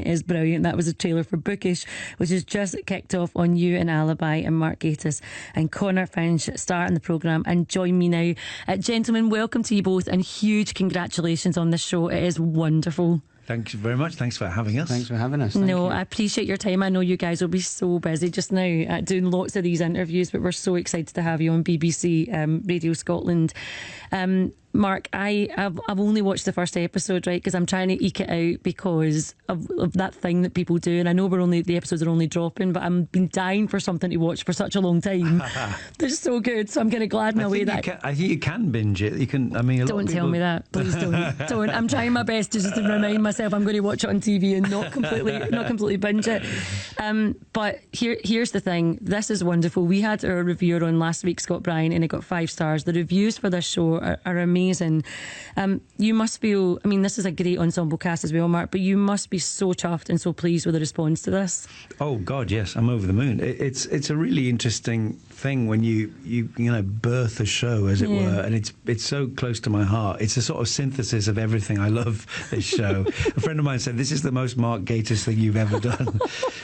it is brilliant. That was a trailer for Bookish, which has just kicked off on You and Alibi, and Mark Gatiss and Connor Finch starting the programme and join me now. Gentlemen, welcome to you both and huge congratulations on this show. It is wonderful. Thank you very much. Thanks for having us. Thanks for having us. Thank you. I appreciate your time. I know you guys will be so busy just now doing lots of these interviews, but we're so excited to have you on BBC Radio Scotland. Mark, I've only watched the first episode, right, because I'm trying to eke it out because of that thing that people do, and I know the episodes are only dropping, but I've been dying for something to watch for such a long time. They're so good, so I'm kind of glad in a way that I think you can binge it. You can. I mean, don't tell me that, please don't. I'm trying my best just to remind myself I'm going to watch it on TV and not completely binge it. But here's the thing. This is wonderful. We had our reviewer on last week, Scott Bryan, and it got 5 stars. The reviews for this show are amazing. You must feel, I mean, this is a great ensemble cast as well, Mark, but you must be so chuffed and so pleased with the response to this. Oh God, yes, I'm over the moon. It's a really interesting thing when you birth a show, as it were, and it's so close to my heart. It's a sort of synthesis of everything I love. This show. A friend of mine said this is the most Mark Gatiss thing you've ever done.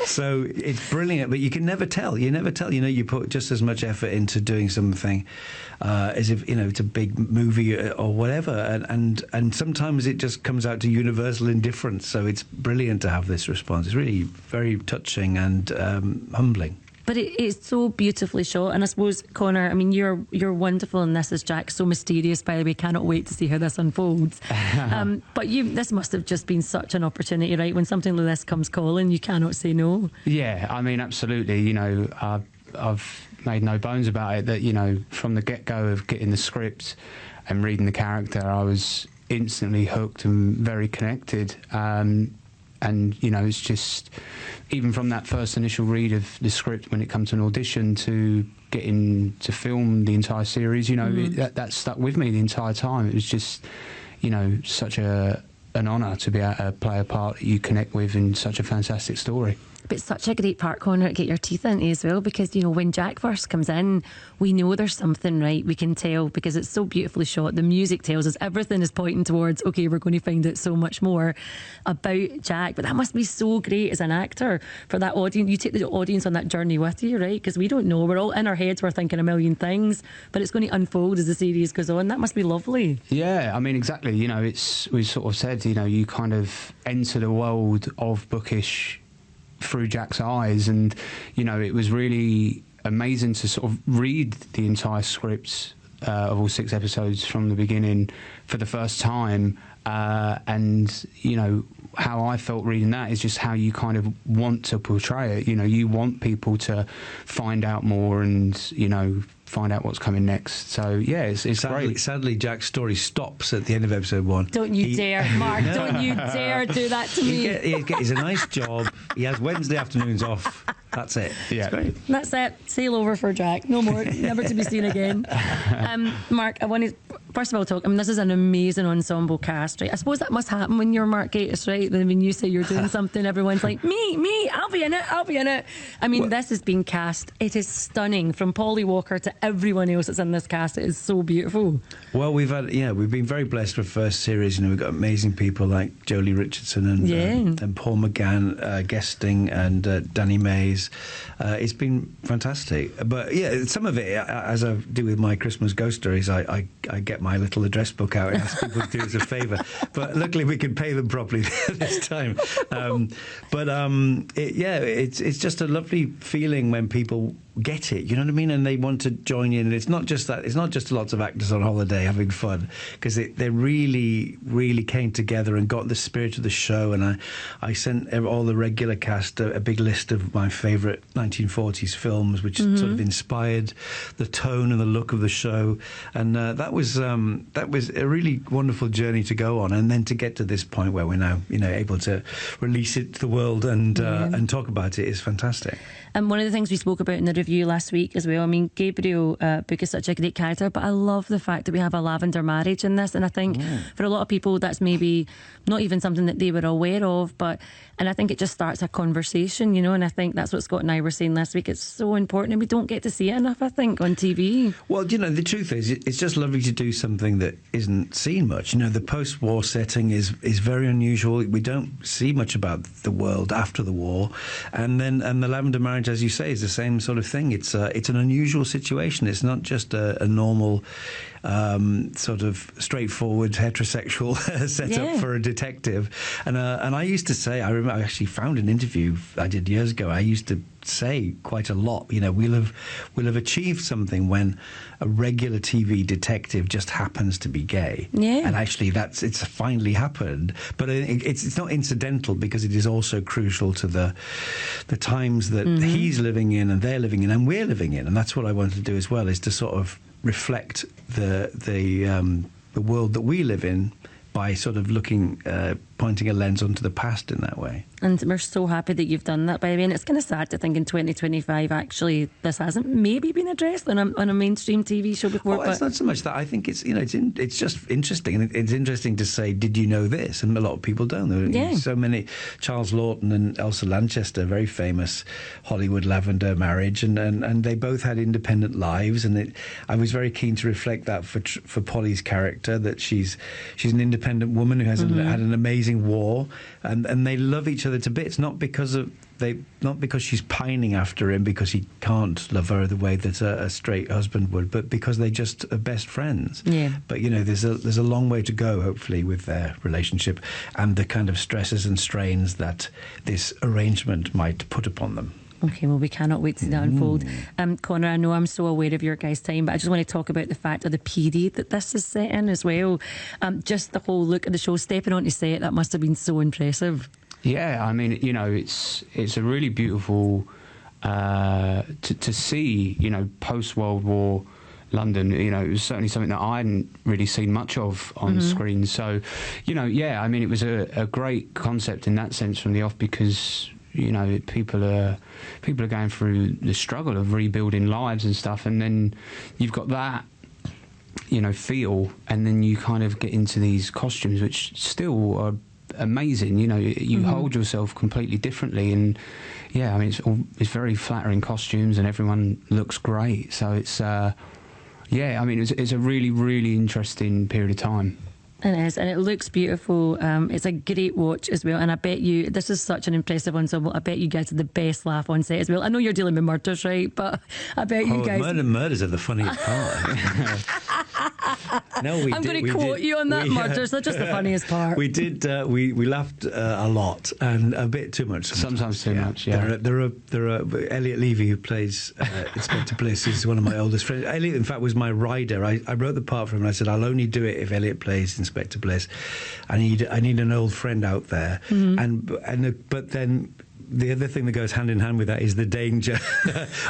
So it's brilliant, but you can never tell. You never tell. You put just as much effort into doing something as if it's a big movie or whatever, and sometimes it just comes out to universal indifference. So it's brilliant to have this response. It's really very touching and humbling. But it's so beautifully shot, and I suppose, Connor, I mean, you're wonderful in this as Jack, so mysterious, by the way. Cannot wait to see how this unfolds. But this must have just been such an opportunity, right? When something like this comes calling, you cannot say no. Yeah, I mean, absolutely. I've made no bones about it that, from the get-go of getting the script and reading the character, I was instantly hooked and very connected. And, it's just, even from that first initial read of the script when it comes to an audition to getting to film the entire series, that stuck with me the entire time. It was just, such an honour to be able to play a part that you connect with in such a fantastic story. But it's such a great part, Connor, to get your teeth into as well, because, when Jack first comes in, we know there's something right. We can tell because it's so beautifully shot. The music tells us everything is pointing towards, okay, we're going to find out so much more about Jack. But that must be so great as an actor for that audience. You take the audience on that journey with you, right? Because we don't know. We're all in our heads, we're thinking a million things, but it's going to unfold as the series goes on. That must be lovely. Yeah, I mean, exactly. We sort of said, you kind of enter the world of Bookish through Jack's eyes, and it was really amazing to sort of read the entire script of all 6 episodes from the beginning for the first time, and how I felt reading that is just how you kind of want to portray it. You want people to find out more and find out what's coming next. So yeah, it's great. Sadly, Jack's story stops at the end of episode 1. Don't you dare, Mark! No. Don't you dare do that to me. He's a nice job. He has Wednesday afternoons off. That's it. Yeah, it's great. That's it. Sail over for Jack. No more. Never to be seen again. Mark, I want to first of all talk. I mean, this is an amazing ensemble cast, right? I suppose that must happen when you're Mark Gatiss, right? When you say you're doing something, everyone's like, me, I'll be in it. I mean, this has been cast. It is stunning, from Polly Walker to everyone else that's in this cast. It is so beautiful. Well, we've been very blessed with first series. We've got amazing people like Jolie Richardson and Paul McGann guesting, and Danny Mays. It's been fantastic. But yeah, some of it, as I do with my Christmas ghost stories, I get my little address book out and ask people to do us a favour. But luckily we can pay them properly this time. It's just a lovely feeling when people get it, you know what I mean, and they want to join in. And it's not just that. It's not just lots of actors on holiday having fun, because they really, really came together and got the spirit of the show. And I sent all the regular cast a big list of my favourite 1940s films, which sort of inspired the tone and the look of the show. And that was a really wonderful journey to go on, and then to get to this point where we're now able to release it to the world and talk about it is fantastic. And one of the things we spoke about in the review last week as well. I mean, Gabriel Book is such a great character, but I love the fact that we have a lavender marriage in this, and I think for a lot of people that's maybe not even something that they were aware of, and I think it just starts a conversation, you know, and I think that's what Scott and I were saying last week. It's so important, and we don't get to see it enough, I think, on TV. Well, you know, the truth is, it's just lovely to do something that isn't seen much. You know, the post-war setting is very unusual. We don't see much about the world after the war, and the lavender marriage, as you say, is the same sort of thing. It's an unusual situation. It's not just a normal sort of straightforward heterosexual setup for a detective. And I used to say, I remember I actually found an interview I did years ago. I used to say quite a lot, you know, we'll have achieved something when a regular TV detective just happens to be gay. Yeah. And actually it's finally happened. But it's not incidental, because it is also crucial to the times that he's living in and they're living in and we're living in. And that's what I wanted to do as well, is to sort of reflect the world that we live in by sort of pointing a lens onto the past in that way. And we're so happy that you've done that, by the way. And it's kind of sad to think in 2025, actually, this hasn't maybe been addressed on a mainstream TV show before. Well, it's not so much that. I think it's, you know, it's just interesting. And it's interesting to say, did you know this? And a lot of people don't. There are so many. Charles Lawton and Elsa Lanchester, very famous Hollywood lavender marriage, and they both had independent lives. And I was very keen to reflect that for Polly's character, that she's an independent woman who has had an amazing war, and they love each other to bits, not because she's pining after him because he can't love her the way that a straight husband would, but because they just are best friends. Yeah. But you know, there's a long way to go, hopefully, with their relationship and the kind of stresses and strains that this arrangement might put upon them. Okay, well, we cannot wait to see that unfold. Connor, I know I'm so aware of your guys' time, but I just want to talk about the fact of the period that this is set in as well. Just the whole look of the show, stepping onto set, that must have been so impressive. Yeah, I mean, you know, it's a really beautiful to see, you know, post-World War London. You know, it was certainly something that I hadn't really seen much of on screen. So, you know, yeah, I mean, it was a great concept in that sense from the off, because, you know, people are going through the struggle of rebuilding lives and stuff, and then you've got that, you know, feel, and then you kind of get into these costumes which still are amazing. You know, you hold yourself completely differently, and yeah, I mean, it's very flattering costumes, and everyone looks great. So it's yeah, I mean, it's a really, really interesting period of time. It is, and it looks beautiful. It's a great watch as well, and I bet you, this is such an impressive ensemble, I bet you guys had the best laugh on set as well. I know you're dealing with murders, right? But I bet you guys... Murders are the funniest part. No, I'm going to quote you on that. Murders are just the funniest part. We did. We laughed a lot, and a bit too much. Sometimes too much. Yeah. There are Elliot Levy, who plays Inspector Bliss, is one of my oldest friends. Elliot, in fact, was my rider. I wrote the part for him, and I said, I'll only do it if Elliot plays Inspector Bliss. I need an old friend out there, but then the other thing that goes hand in hand with that is the danger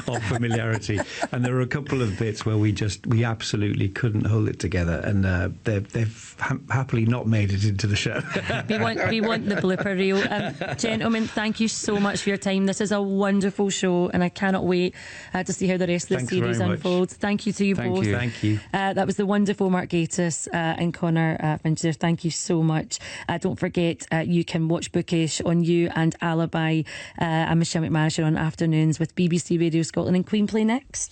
of familiarity. And there are a couple of bits where we absolutely couldn't hold it together, and they've happily not made it into the show. we want the blooper reel. Gentlemen, thank you so much for your time. This is a wonderful show, and I cannot wait to see how the rest of the series unfolds. Thank you to you both. Thank you. That was the wonderful Mark Gatiss and Connor Finch. Thank you so much. Don't forget, you can watch Bookish on You and Alibi. I'm Michelle McManus on Afternoons with BBC Radio Scotland and Queen Play next.